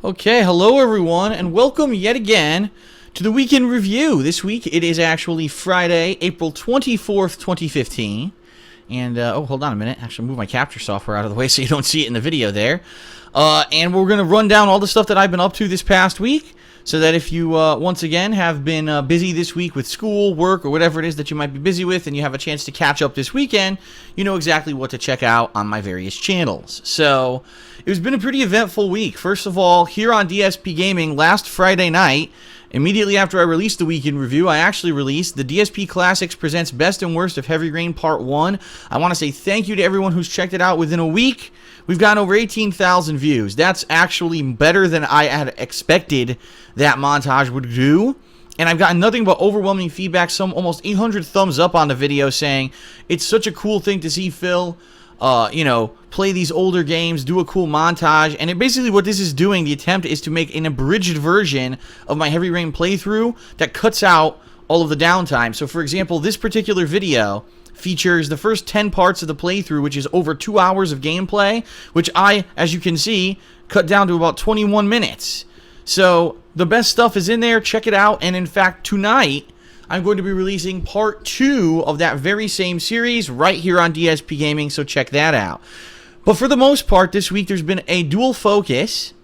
Okay, hello everyone, and welcome yet again to the Weekend Review. This week it is actually Friday, April 24th, 2015. And, oh, hold on a minute. Actually, move my capture software out of the way so you don't see it in the video there. And we're going to run down all the stuff that I've been up to this past week, so that if you, once again, have been busy this week with school, work, or whatever it is that you might be busy with, and you have a chance to catch up this weekend, you know exactly what to check out on my various channels. So, it's been a pretty eventful week. First of all, here on DSPGaming, last Friday night, immediately after I released the Weekend Review, I actually released the DSP Classics Presents Best and Worst of Heavy Rain Part 1. I want to say thank you to everyone who's checked it out within a week. We've gotten over 18,000 views. That's actually better than I had expected that montage would do. And I've gotten nothing but overwhelming feedback, some almost 800 thumbs up on the video saying, it's such a cool thing to see Phil, play these older games, do a cool montage. And basically what this is doing, the attempt is to make an abridged version of my Heavy Rain playthrough that cuts out all of the downtime. So for example, this particular video features the first 10 parts of the playthrough, which is over 2 hours of gameplay, which I, as you can see, cut down to about 21 minutes. So the best stuff is in there. Check it out. And in fact, tonight, I'm going to be releasing part 2 of that very same series right here on DSPGaming, so check that out. But for the most part, this week there's been a dual focus,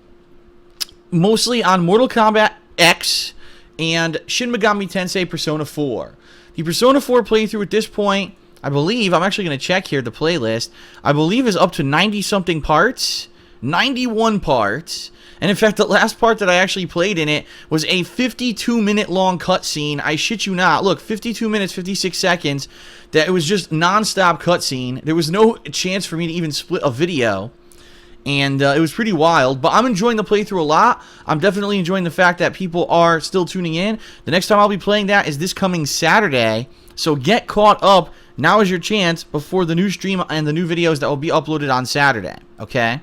mostly on Mortal Kombat X and Shin Megami Tensei Persona 4. The Persona 4 playthrough at this point, I believe, I'm actually going to check here the playlist, I believe is up to 90-something parts, 91 parts. And in fact, the last part that I actually played in it was a 52-minute long cutscene. I shit you not. Look, 52 minutes, 56 seconds. That it was just non-stop cutscene. There was no chance for me to even split a video. And it was pretty wild. But I'm enjoying the playthrough a lot. I'm definitely enjoying the fact that people are still tuning in. The next time I'll be playing that is this coming Saturday. So get caught up. Now is your chance before the new stream and the new videos that will be uploaded on Saturday. Okay?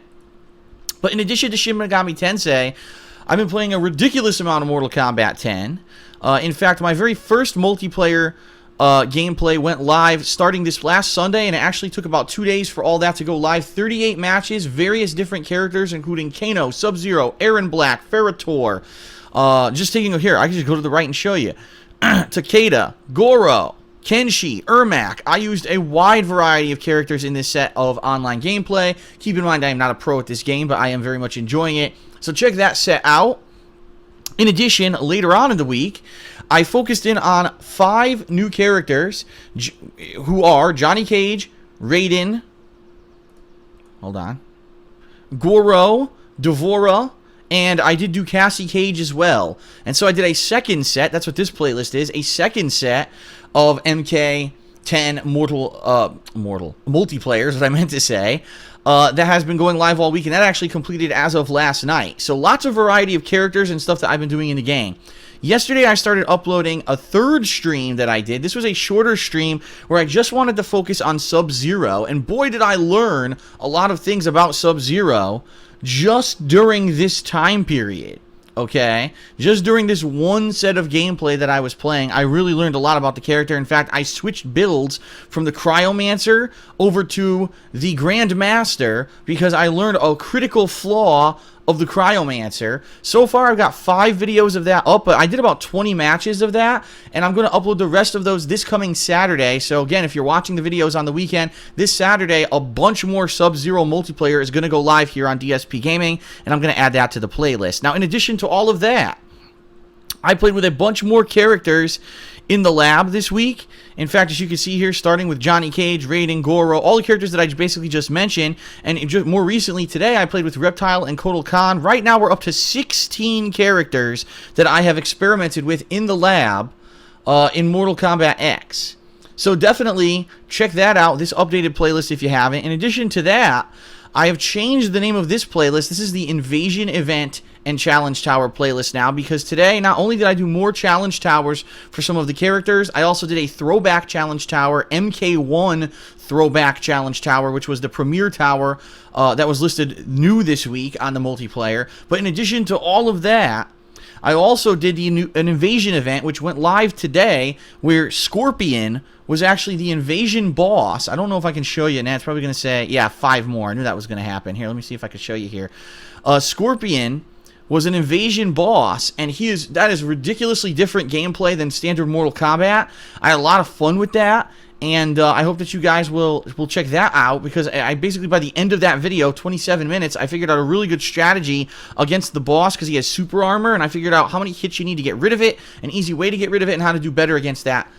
But in addition to Shin Megami Tensei, I've been playing a ridiculous amount of Mortal Kombat 10. In fact, my very first multiplayer gameplay went live starting this last Sunday, and it actually took about 2 days for all that to go live. 38 matches, various different characters, including Kano, Sub-Zero, Aaron Black, Ferritor. Just taking a here, I can just go to the right and show you. Takeda, Goro, Kenshi, Ermac. I used a wide variety of characters in this set of online gameplay. Keep in mind I am not a pro at this game, but I am very much enjoying it. So check that set out. In addition, later on in the week, I focused in on 5 new characters who are Johnny Cage, Raiden, hold on, Goro, Devora, and I did do Cassie Cage as well. And so I did a second set, that's what this playlist is, a second set of MK10 multiplayer, is what I meant to say, that has been going live all week, and that actually completed as of last night. So lots of variety of characters and stuff that I've been doing in the game. Yesterday I started uploading a third stream that I did. This was a shorter stream where I just wanted to focus on Sub-Zero, and boy did I learn a lot of things about Sub-Zero just during this time period. Okay, just during this one set of gameplay that I was playing, I really learned a lot about the character. In fact, I switched builds from the Cryomancer over to the Grandmaster because I learned a critical flaw of the Cryomancer. So far, I've got 5 videos of that up, but I did about 20 matches of that, and I'm going to upload the rest of those this coming Saturday. So again, if you're watching the videos on the weekend, this Saturday, a bunch more Sub-Zero multiplayer is going to go live here on DSPGaming, and I'm going to add that to the playlist. Now, in addition to all of that, I played with a bunch more characters in the lab this week. In fact, as you can see here, starting with Johnny Cage, Raiden, Goro, all the characters that I basically just mentioned, and just more recently today, I played with Reptile and Kotal Khan. Right now, we're up to 16 characters that I have experimented with in the lab in Mortal Kombat X. So definitely check that out, this updated playlist if you haven't. In addition to that, I have changed the name of this playlist. This is the Invasion Event and Challenge Tower playlist now, because today not only did I do more Challenge Towers for some of the characters, I also did a Throwback Challenge Tower, MK1 Throwback Challenge Tower, which was the premier tower that was listed new this week on the multiplayer. But in addition to all of that, I also did an Invasion event, which went live today, where Scorpion was actually the Invasion boss. I don't know if I can show you now. It's probably going to say, yeah, 5 more. I knew that was going to happen. Here, let me see if I can show you here. Scorpion was an invasion boss, and that is ridiculously different gameplay than standard Mortal Kombat. I had a lot of fun with that, and I hope that you guys will check that out, because I basically, by the end of that video, 27 minutes, I figured out a really good strategy against the boss, because he has super armor, and I figured out how many hits you need to get rid of it, an easy way to get rid of it, and how to do better against that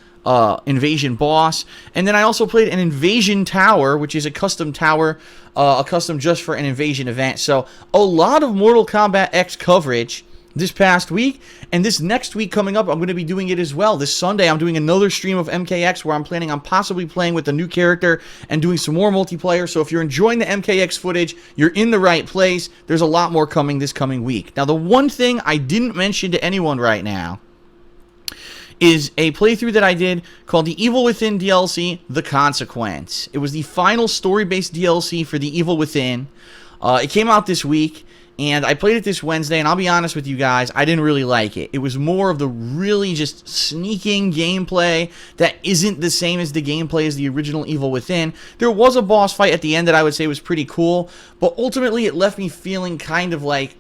invasion boss. And then I also played an invasion tower, which is a custom tower, a custom just for an invasion event. So a lot of Mortal Kombat X coverage this past week, and this next week coming up, I'm going to be doing it as well. This Sunday, I'm doing another stream of MKX where I'm planning on possibly playing with a new character and doing some more multiplayer. So if you're enjoying the MKX footage, you're in the right place. There's a lot more coming this coming week. Now, the one thing I didn't mention to anyone right now is a playthrough that I did called the Evil Within DLC, The Consequence. It was the final story-based DLC for the Evil Within. It came out this week, and I played it this Wednesday, and I'll be honest with you guys, I didn't really like it. It was more of the really just sneaking gameplay that isn't the same as the gameplay as the original Evil Within. There was a boss fight at the end that I would say was pretty cool, but ultimately it left me feeling kind of like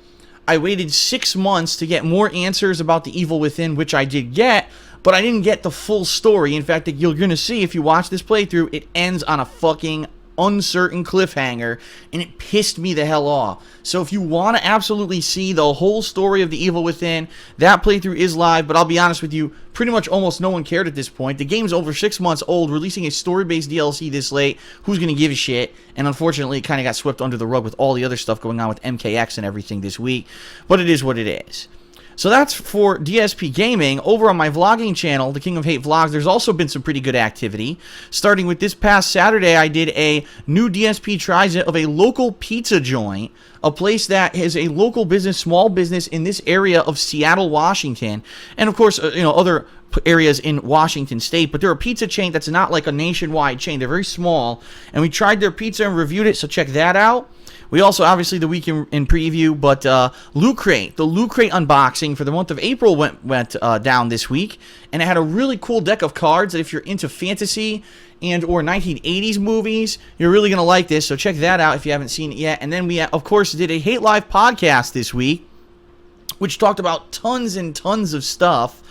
I waited 6 months to get more answers about the Evil Within, which I did get, but I didn't get the full story. In fact, you're going to see if you watch this playthrough, it ends on a fucking uncertain cliffhanger, and it pissed me the hell off. So if you want to absolutely see the whole story of the Evil Within, that playthrough is live, but I'll be honest with you, pretty much almost no one cared at this point. The game's over 6 months old, releasing a story-based DLC this late. Who's going to give a shit? And unfortunately, it kind of got swept under the rug with all the other stuff going on with MKX and everything this week, but it is what it is. So that's for DSP Gaming. Over on my vlogging channel, The King of Hate Vlogs, there's also been some pretty good activity. Starting with this past Saturday, I did a new DSP tries-it of a local pizza joint, a place that is a local business, small business in this area of Seattle, Washington, and of course, other areas in Washington State, but they're a pizza chain that's not like a nationwide chain. They're very small, and we tried their pizza and reviewed it, so check that out. We also, obviously, the week in preview, but Loot Crate, the Loot Crate unboxing for the month of April went down this week, and it had a really cool deck of cards that if you're into fantasy and or 1980s movies, you're really going to like this, so check that out if you haven't seen it yet. And then we, of course, did a Hate Live podcast this week, which talked about tons and tons of stuff.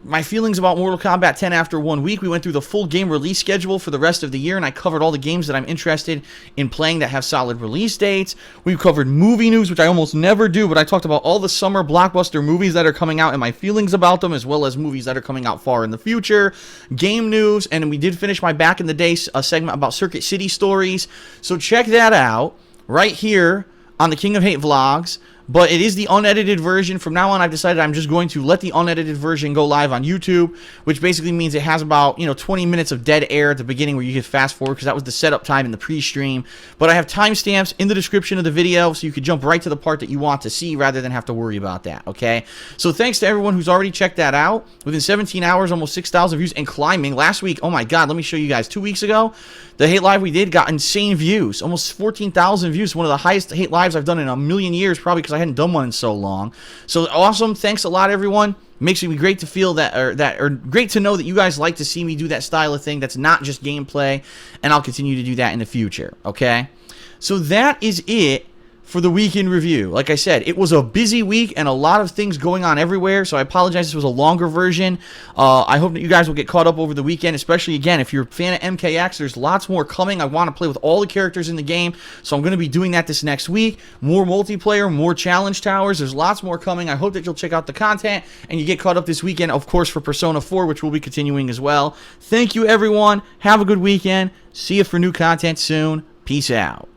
My feelings about Mortal Kombat 10 after 1 week. We went through the full game release schedule for the rest of the year, and I covered all the games that I'm interested in playing that have solid release dates. We covered movie news, which I almost never do, but I talked about all the summer blockbuster movies that are coming out and my feelings about them, as well as movies that are coming out far in the future. Game news, and we did finish my Back in the Day segment about Circuit City stories. So check that out right here on the King of Hate Vlogs. But it is the unedited version. From now on, I've decided I'm just going to let the unedited version go live on YouTube, which basically means it has about 20 minutes of dead air at the beginning where you can fast forward, because that was the setup time in the pre-stream. But I have timestamps in the description of the video, so you can jump right to the part that you want to see rather than have to worry about that, okay? So thanks to everyone who's already checked that out. Within 17 hours, almost 6,000 views and climbing. Last week, oh my god, let me show you guys. 2 weeks ago, the Hate Live we did got insane views. Almost 14,000 views. One of the highest Hate Lives I've done in a million years, probably because I hadn't done one in so long. So awesome. Thanks a lot, everyone. Makes me great to feel or great to know that you guys like to see me do that style of thing that's not just gameplay, and I'll continue to do that in the future, okay? So that is it for the week in review. Like I said, it was a busy week and a lot of things going on everywhere, so I apologize this was a longer version. I hope that you guys will get caught up over the weekend, especially, again, if you're a fan of MKX, there's lots more coming. I want to play with all the characters in the game, so I'm going to be doing that this next week. More multiplayer, more challenge towers, there's lots more coming. I hope that you'll check out the content and you get caught up this weekend, of course, for Persona 4, which we'll be continuing as well. Thank you, everyone. Have a good weekend. See you for new content soon. Peace out.